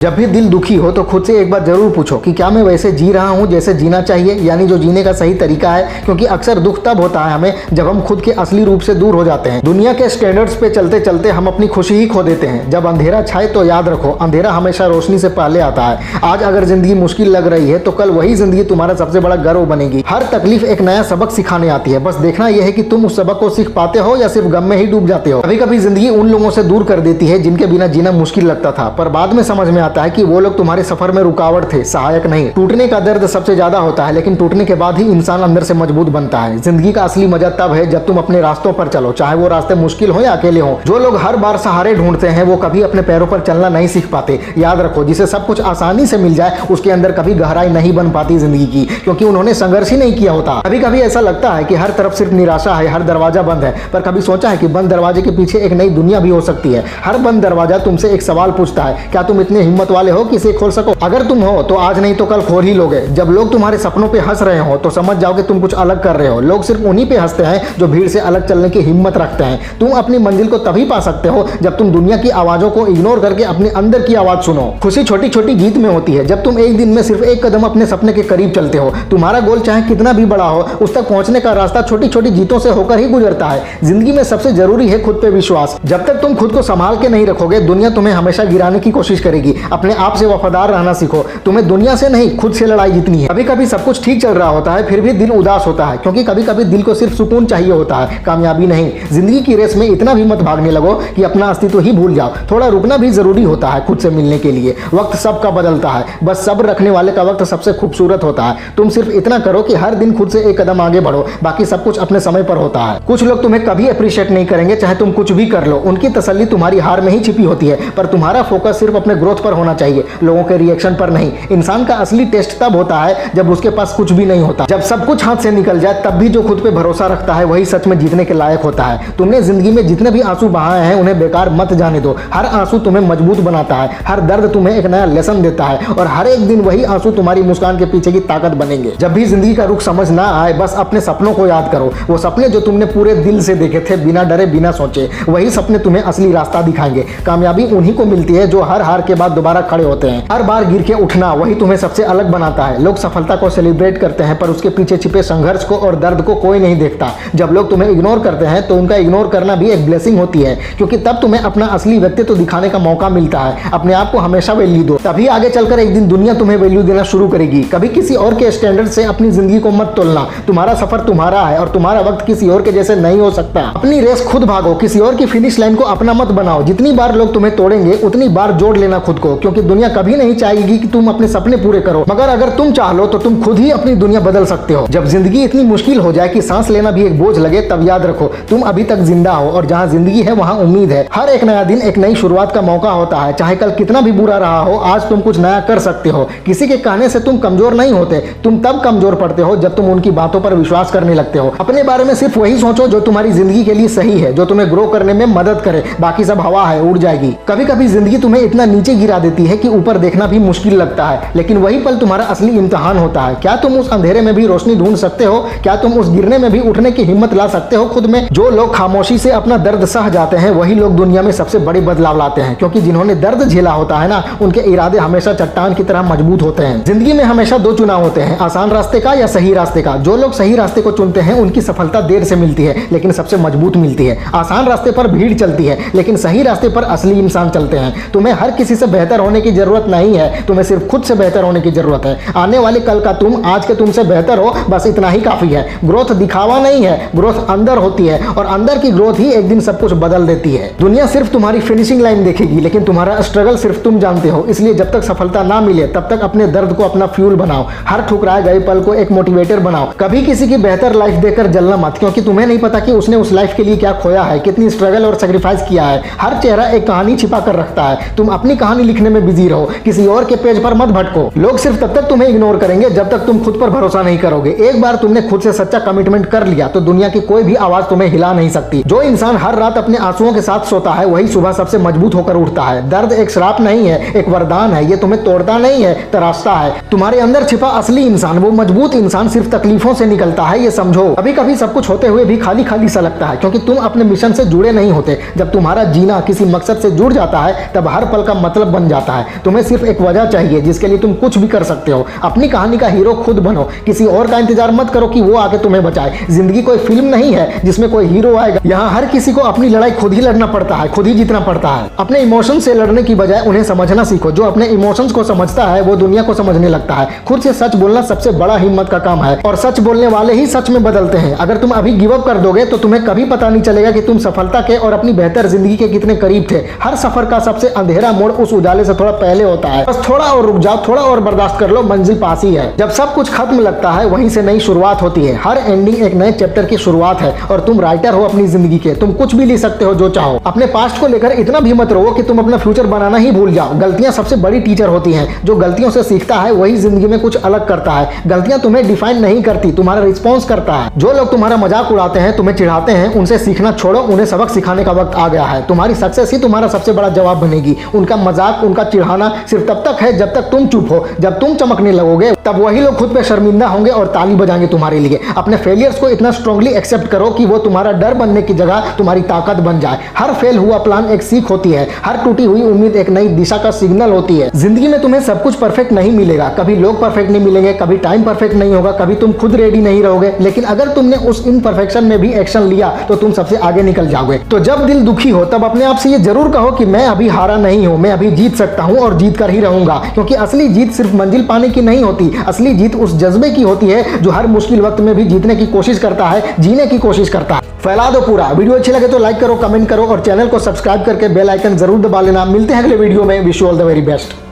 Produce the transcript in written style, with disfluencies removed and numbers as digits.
जब भी दिल दुखी हो तो खुद से एक बार जरूर पूछो कि क्या मैं वैसे जी रहा हूँ जैसे जीना चाहिए, यानी जो जीने का सही तरीका है। क्योंकि अक्सर दुख तब होता है हमें जब हम खुद के असली रूप से दूर हो जाते हैं। दुनिया के स्टैंडर्ड्स पे चलते चलते हम अपनी खुशी ही खो देते हैं। जब अंधेरा छाए तो याद रखो, अंधेरा हमेशा रोशनी से पहले आता है। आज अगर जिंदगी मुश्किल लग रही है तो कल वही जिंदगी तुम्हारा सबसे बड़ा गर्व बनेगी। हर तकलीफ एक नया सबक सिखाने आती है, बस देखना यह है कि तुम उस सबक को सीख पाते हो या सिर्फ गम में ही डूब जाते हो। कभी कभी जिंदगी उन लोगों से दूर कर देती है जिनके बिना जीना मुश्किल लगता था, पर बाद में समझ में आता है कि वो लोग तुम्हारे सफर में रुकावट थे, सहायक नहीं। टूटने का दर्द सबसे ज्यादा होता है, लेकिन टूटने के बाद ही इंसान अंदर से मजबूत बनता है। जिंदगी का असली मजा तब है जब तुम अपने रास्तों पर चलो, चाहे वो रास्ते मुश्किल हो या अकेले हो। जो लोग हर बार सहारे ढूंढते हैं वो कभी अपने पैरों पर चलना नहीं सीख पाते। याद रखो, जिसे सब कुछ आसानी से मिल जाए उसके अंदर कभी गहराई नहीं बन पाती जिंदगी की, क्योंकि उन्होंने संघर्ष ही नहीं किया होता। कभी कभी ऐसा लगता है कि हर तरफ सिर्फ निराशा है, हर दरवाजा बंद है, पर कभी सोचा है कि बंद दरवाजे के पीछे एक नई दुनिया भी हो सकती है। हर बंद दरवाजा तुमसे एक सवाल पूछता है, क्या तुम इतने हिम्मत वाले हो कि इसे खोल सको? अगर तुम हो तो आज नहीं तो कल खोल ही लोगे। जब लोग तुम्हारे सपनों पे हंस रहे हो तो समझ जाओ कि तुम कुछ अलग कर रहे हो। लोग सिर्फ उन्हीं पे हंसते हैं जो भीड़ से अलग चलने की हिम्मत रखते हैं। तुम अपनी मंजिल को तभी पा सकते हो जब तुम दुनिया की आवाजों को इग्नोर करके अपने अंदर की आवाज सुनो। खुशी छोटी छोटी जीत में होती है, जब तुम एक दिन में सिर्फ एक कदम अपने सपने के करीब चलते हो। तुम्हारा गोल चाहे कितना भी बड़ा हो, उस तक पहुंचने का रास्ता छोटी छोटी जीतों से होकर ही गुजरता है। जिंदगी में सबसे जरूरी है खुद पे विश्वास। जब तक तुम खुद को संभाल के नहीं रखोगे, दुनिया तुम्हें हमेशा गिराने की कोशिश करेगी। अपने आप से वफादार रहना सीखो। तुम्हें दुनिया से नहीं, खुद से लड़ाई जीतनी है। कभी कभी सब कुछ ठीक चल रहा होता है फिर भी दिल उदास होता है, क्योंकि कभी कभी दिल को सिर्फ सुकून चाहिए होता है, कामयाबी नहीं। जिंदगी की रेस में इतना भी मत भागने लगो कि अपना अस्तित्व ही भूल जाओ। थोड़ा रुकना भी जरूरी होता है खुद से मिलने के लिए। वक्त सबका बदलता है, बस सब्र रखने वाले का वक्त सबसे खूबसूरत होता है। तुम सिर्फ इतना करो कि हर दिन खुद से एक कदम आगे बढ़ो, बाकी सब कुछ अपने समय पर होता है। कुछ लोग तुम्हें कभी अप्रिशिएट नहीं करेंगे, चाहे तुम कुछ भी कर लो। उनकी तसल्ली तुम्हारी हार में ही छिपी होती है, पर तुम्हारा फोकस सिर्फ अपने ग्रोथ पर होना चाहिए, लोगों के रिएक्शन पर नहीं। इंसान का असली टेस्ट तब होता है जब उसके पास कुछ भी नहीं होता। जब सब कुछ हाथ से निकल जाए तब भी जो खुद पे भरोसा रखता है वही सच में जीतने के लायक होता है। तुमने जिंदगी में जितने भी आंसू बहाए हैं उन्हें बेकार मत जाने दो। हर आंसू तुम्हें मजबूत बनाता है, हर दर्द तुम्हें एक नया लेसन देता है, और हर एक दिन वही आंसू तुम्हारी मुस्कान के पीछे की ताकत बनेंगे। जब भी जिंदगी का रुख समझ ना आए, बस अपने सपनों को याद करो। वो सपने जो तुमने पूरे दिल से देखे थे, बिना डरे बिना सोचे, वही सपने तुम्हें असली रास्ता दिखाएंगे। कामयाबी उन्हीं को मिलती है जो हर हार के बाद दोबारा खड़े होते हैं। हर बार गिर के उठना वही तुम्हें सबसे अलग बनाता है। लोग सफलता को सेलिब्रेट करते हैं, पर उसके पीछे छिपे संघर्ष को और दर्द को कोई नहीं देखता। जब लोग तुम्हें इग्नोर करते हैं तो उनका इग्नोर करना भी एक ब्लेसिंग होती है, क्योंकि तब तुम्हें अपना असली व्यक्तित्व दिखाने का मौका मिलता है। अपने आप को हमेशा वैल्यू दो, तभी आगे चलकर एक दिन दुनिया तुम्हें वैल्यू देना शुरू करेगी। कभी किसी और के स्टैंडर्ड से अपनी जिंदगी को मत तोलना। तुम्हारा सफर तुम्हारा है और तुम्हारा वक्त किसी और के जैसे नहीं हो सकता। अपनी रेस खुद भागो, किसी और की फिनिश लाइन को अपना मत बनाओ। जितनी बार लोग तुम्हें तोड़ेंगे उतनी बार जोड़ लेना खुद को, क्योंकि दुनिया कभी नहीं चाहेगी कि तुम अपने सपने पूरे करो, मगर अगर तुम चाह लो तो तुम खुद ही अपनी दुनिया बदल सकते हो। जब जिंदगी इतनी मुश्किल हो जाए कि सांस लेना भी एक बोझ लगे, तब याद रखो तुम अभी तक जिंदा हो, और जहां जिंदगी है वहां उम्मीद है। हर एक नया दिन एक नई शुरुआत का मौका होता है। चाहे कल कितना भी बुरा रहा हो, आज तुम कुछ नया कर सकते हो। किसी के कहने से तुम कमजोर नहीं होते, तुम तब कमजोर पड़ते हो जब तुम उनकी बातों पर विश्वास करने लगते हो। अपने बारे में सिर्फ वही सोचो जो तुम्हारी जिंदगी के लिए सही है, जो तुम्हें ग्रो करने में मदद करे। बाकी सब हवा है, उड़ जाएगी। कभी कभी जिंदगी तुम्हें इतना नीचे गिरा देती है कि ऊपर देखना भी मुश्किल लगता है, लेकिन वही पल तुम्हारा असली इम्तिहान होता है। क्या तुम उस अंधेरे में भी रोशनी ढूंढ सकते हो? क्या तुम उस गिरने में भी उठने की हिम्मत ला सकते हो खुद में? जो लोग खामोशी से अपना दर्द सह जाते हैं वही लोग दुनिया में सबसे बड़ी बदलाव लाते हैं, क्योंकि जिन्होंने दर्द झेला होता है ना, उनके इरादे हमेशा चट्टान की तरह मजबूत होते हैं। जिंदगी में हमेशा दो चुनाव होते हैं, आसान रास्ते का या सही रास्ते का। जो लोग सही रास्ते को चुनते हैं उनकी सफलता देर से मिलती है, लेकिन सबसे मजबूत मिलती है। आसान रास्ते पर भीड़ चलती है, लेकिन सही रास्ते पर असली इंसान चलते हैं। तुम्हें हर किसी से बेहतर होने की जरूरत नहीं है, तुम्हें सिर्फ खुद से बेहतर होने की जरूरत है। आने वाले कल का तुम आज के तुमसे बेहतर हो, बस इतना ही काफी है। ग्रोथ दिखावा नहीं है, ग्रोथ अंदर होती है, और अंदर की ग्रोथ ही एक दिन सब कुछ बदल देती है। दुनिया सिर्फ तुम्हारी फिनिशिंग लाइन देखेगी, लेकिन तुम्हारा स्ट्रगल सिर्फ तुम जानते हो। इसलिए जब तक सफलता ना मिले तब तक अपने दर्द को अपना फ्यूल बनाओ। हर ठुकराए गए पल को एक मोटिवेटर बनाओ। कभी किसी की बेहतर लाइफ देखकर जलना मत, क्योंकि तुम्हें नहीं पता कि उसने उस लाइफ के लिए क्या खोया है, कितनी स्ट्रगल और सेक्रीफाइस किया है। हर चेहरा एक कहानी छिपा कर रखता है। तुम अपनी कहानी लिखने में बिजी रहो, किसी और के पेज पर मत भटको। लोग सिर्फ तब तक तुम्हें इग्नोर करेंगे जब तक तुम खुद पर भरोसा नहीं करोगे। एक बार तुमने खुद से सच्चा कमिटमेंट कर लिया तो दुनिया की कोई भी आवाज तुम्हें हिला नहीं सकती। जो इंसान हर रात अपने आंसुओं के साथ सोता है वही सुबह सबसे मजबूत होकर उठता है। दर्द एक श्राप नहीं है, एक वरदान है। ये तुम्हें तोड़ता नहीं है, तराशता है। तुम्हारे अंदर छिपा असली इंसान, वो मजबूत इंसान सिर्फ तकलीफों से निकलता है, ये समझो। कभी कभी सब कुछ होते हुए भी खाली खाली सा लगता है, क्योंकि तुम अपने मिशन से जुड़े नहीं होते। जब तुम्हारा जीना किसी मकसद से जुड़ जाता है तब हर पल का मतलब बन बन जाता है। तुम्हें सिर्फ एक वजह चाहिए जिसके लिए तुम कुछ भी कर सकते हो। अपनी कहानी का हीरो खुद बनो, किसी और का इंतजार मत करो कि वो आके तुम्हें बचाए। जिंदगी कोई फिल्म नहीं है जिसमें कोई हीरो आएगा। यहाँ हर किसी को अपनी लड़ाई खुद ही लड़ना पड़ता है, खुद ही जीतना पड़ता है। अपने इमोशन से लड़ने की बजाय उन्हें समझना सीखो। जो अपने इमोशंस को समझता है वो दुनिया को समझने लगता है। खुद से सच बोलना सबसे बड़ा हिम्मत का काम है और सच बोलने वाले ही सच में बदलते हैं। अगर तुम अभी गिव अप कर दोगे तो तुम्हें कभी पता नहीं चलेगा कि तुम सफलता के और अपनी बेहतर जिंदगी के कितने करीब थे। हर सफर का सबसे अंधेरा मोड़ उस उजाले से थोड़ा पहले होता है। बस थोड़ा और रुक जाओ, थोड़ा और बर्दाश्त कर लो, मंजिल पास ही है। जब सब कुछ खत्म लगता है वहीं से नई शुरुआत होती है। हर एंडिंग एक नए चैप्टर की शुरुआत है और तुम राइटर हो अपनी जिंदगी के। तुम कुछ भी लिख सकते हो जो चाहो। अपने पास्ट को लेकर इतना भी मत रहो कि तुम अपना फ्यूचर बनाना ही भूल जाओ। गलतियां सबसे बड़ी टीचर होती हैं। जो गलतियों से सीखता है वही जिंदगी में कुछ अलग करता है। गलतियां तुम्हें डिफाइन नहीं करती, तुम्हारा रिस्पॉन्स करता है। जो लोग तुम्हारा मजाक उड़ाते हैं, तुम्हें चिढ़ाते हैं, उनसे सीखना छोड़ो। उन्हें सबक सिखाने का वक्त आ गया है। तुम्हारी सक्सेस ही तुम्हारा सबसे बड़ा जवाब बनेगी। उनका मजाक, उनका चिढ़ाना सिर्फ तब तक है जब तक तुम चुप हो। जब तुम चमकने लगोगे तब वही लोग खुद पे शर्मिंदा होंगे और ताली बजाएंगे तुम्हारे लिए। अपने फेलियर्स को इतना स्ट्रांगली एक्सेप्ट करो कि वो तुम्हारा डर बनने की जगह तुम्हारी ताकत बन जाए। हर फेल हुआ प्लान एक सीख होती है। हर टूटी हुई उम्मीद एक नई दिशा का सिग्नल होती है। जिंदगी में तुम्हें सब कुछ परफेक्ट नहीं मिलेगा। कभी लोग परफेक्ट नहीं मिलेंगे, कभी टाइम परफेक्ट नहीं होगा, कभी तुम खुद रेडी नहीं रहोगे। लेकिन अगर तुमने उस इम्परफेक्शन में भी एक्शन लिया तो तुम सबसे आगे निकल जाओगे। तो जब दिल दुखी हो तब अपने आप से ये जरूर कहो कि मैं अभी हारा नहीं हूं, मैं अभी जीत सकता हूं और जीत कर ही रहूंगा। क्योंकि असली जीत सिर्फ मंजिल पाने की नहीं होती, असली जीत उस जज्बे की होती है जो हर मुश्किल वक्त में भी जीतने की कोशिश करता है, जीने की कोशिश करता है। फैला दो पूरा। वीडियो अच्छी लगे तो लाइक करो, कमेंट करो और चैनल को सब्सक्राइब करके बेल आइकन जरूर दबा लेना। मिलते हैं अगले वीडियो में। Wish you all the very best.